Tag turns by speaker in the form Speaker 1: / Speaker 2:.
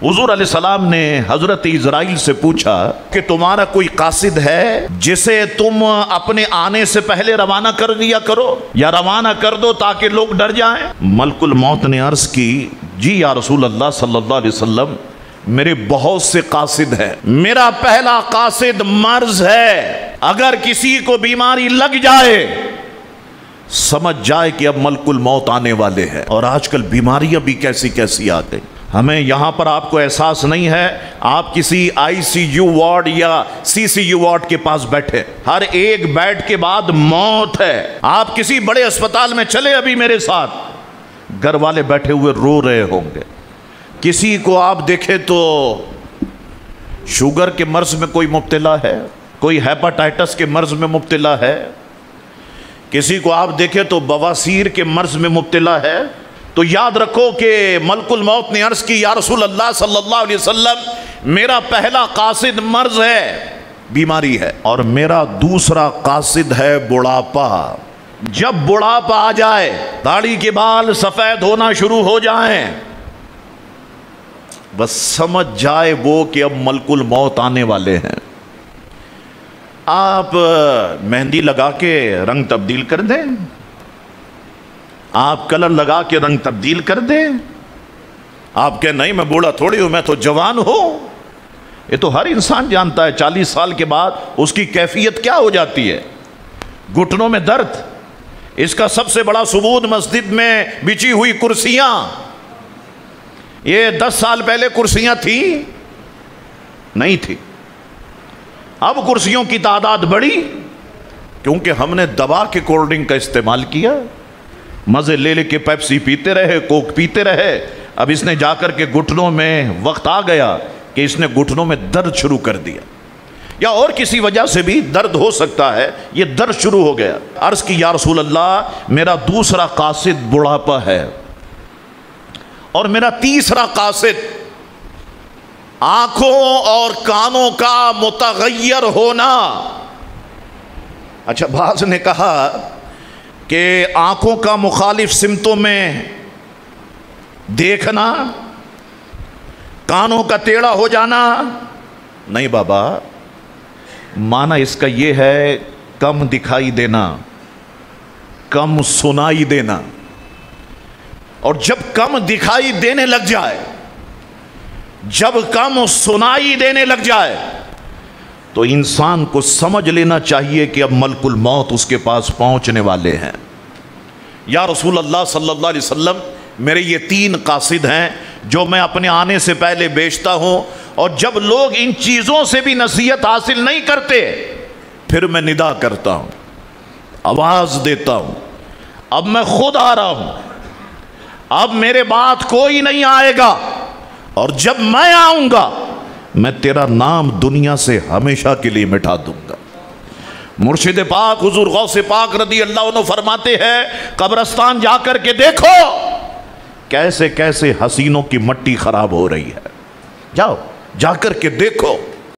Speaker 1: حضور علیہ السلام نے حضرت اسرائیل سے پوچھا کہ تمہارا کوئی قاصد ہے جسے تم اپنے آنے سے پہلے روانہ کر دیا کرو یا روانہ کر دو تاکہ لوگ ڈر جائیں؟ ملک الموت نے عرض کی جی یا رسول اللہ صلی اللہ علیہ وسلم، میرے بہت سے قاصد ہیں، میرا پہلا قاصد مرض ہے۔ اگر کسی کو بیماری لگ جائے سمجھ جائے کہ اب ملک الموت آنے والے ہیں۔ اور آج کل بیماریاں بھی کیسی کیسی آ گئی، ہمیں یہاں پر آپ کو احساس نہیں ہے، آپ کسی آئی سی یو وارڈ یا سی سی یو وارڈ کے پاس بیٹھے، ہر ایک بیڈ کے بعد موت ہے۔ آپ کسی بڑے اسپتال میں چلے ابھی میرے ساتھ، گھر والے بیٹھے ہوئے رو رہے ہوں گے۔ کسی کو آپ دیکھیں تو شوگر کے مرض میں کوئی مبتلا ہے، کوئی ہیپاٹائٹس کے مرض میں مبتلا ہے، کسی کو آپ دیکھیں تو بواسیر کے مرض میں مبتلا ہے۔ تو یاد رکھو کہ ملک الموت نے عرض کی یا رسول اللہ صلی اللہ علیہ وسلم، میرا پہلا قاصد مرض ہے، بیماری ہے، اور میرا دوسرا قاصد ہے بڑھاپا۔ جب بڑھاپا آ جائے، داڑھی کے بال سفید ہونا شروع ہو جائیں، بس سمجھ جائے وہ کہ اب ملک الموت آنے والے ہیں۔ آپ مہندی لگا کے رنگ تبدیل کر دیں، آپ کلر لگا کے رنگ تبدیل کر دیں، آپ کہیں نہیں میں بوڑھا تھوڑی ہوں، میں تو جوان ہوں۔ یہ تو ہر انسان جانتا ہے 40 سال کے بعد اس کی کیفیت کیا ہو جاتی ہے۔ گھٹنوں میں درد، اس کا سب سے بڑا ثبوت مسجد میں بچھی ہوئی کرسیاں۔ یہ 10 سال پہلے کرسیاں تھی نہیں تھی، اب کرسیوں کی تعداد بڑھی کیونکہ ہم نے دبا کے کولڈ ڈرنک کا استعمال کیا، مزے لے لے کے پیپسی پیتے رہے، کوک پیتے رہے۔ اب اس نے جا کر کے گھٹنوں میں وقت آ گیا کہ اس نے گھٹنوں میں درد شروع کر دیا، یا اور کسی وجہ سے بھی درد ہو سکتا ہے، یہ درد شروع ہو گیا۔ عرض کی یا رسول اللہ، میرا دوسرا قاصد بڑھاپا ہے، اور میرا تیسرا قاصد آنکھوں اور کانوں کا متغیر ہونا۔ اچھا، بعض نے کہا کہ آنکھوں کا مخالف سمتوں میں دیکھنا، کانوں کا ٹیڑھا ہو جانا، نہیں بابا، معنی اس کا یہ ہے کم دکھائی دینا، کم سنائی دینا۔ اور جب کم دکھائی دینے لگ جائے، جب کم سنائی دینے لگ جائے، تو انسان کو سمجھ لینا چاہیے کہ اب ملک الموت اس کے پاس پہنچنے والے ہیں۔ یا رسول اللہ صلی اللہ علیہ وسلم، میرے یہ 3 قاصد ہیں جو میں اپنے آنے سے پہلے بیچتا ہوں، اور جب لوگ ان چیزوں سے بھی نصیحت حاصل نہیں کرتے پھر میں ندا کرتا ہوں، آواز دیتا ہوں، اب میں خود آ رہا ہوں، اب میرے بعد کوئی نہیں آئے گا، اور جب میں آؤں گا میں تیرا نام دنیا سے ہمیشہ کے لیے مٹا دوں گا۔ مرشد پاک حضور غوث پاک رضی اللہ عنہ فرماتے ہیں، قبرستان جا کر کے دیکھو کیسے کیسے حسینوں کی مٹی خراب ہو رہی ہے، جاؤ جا کر کے دیکھو۔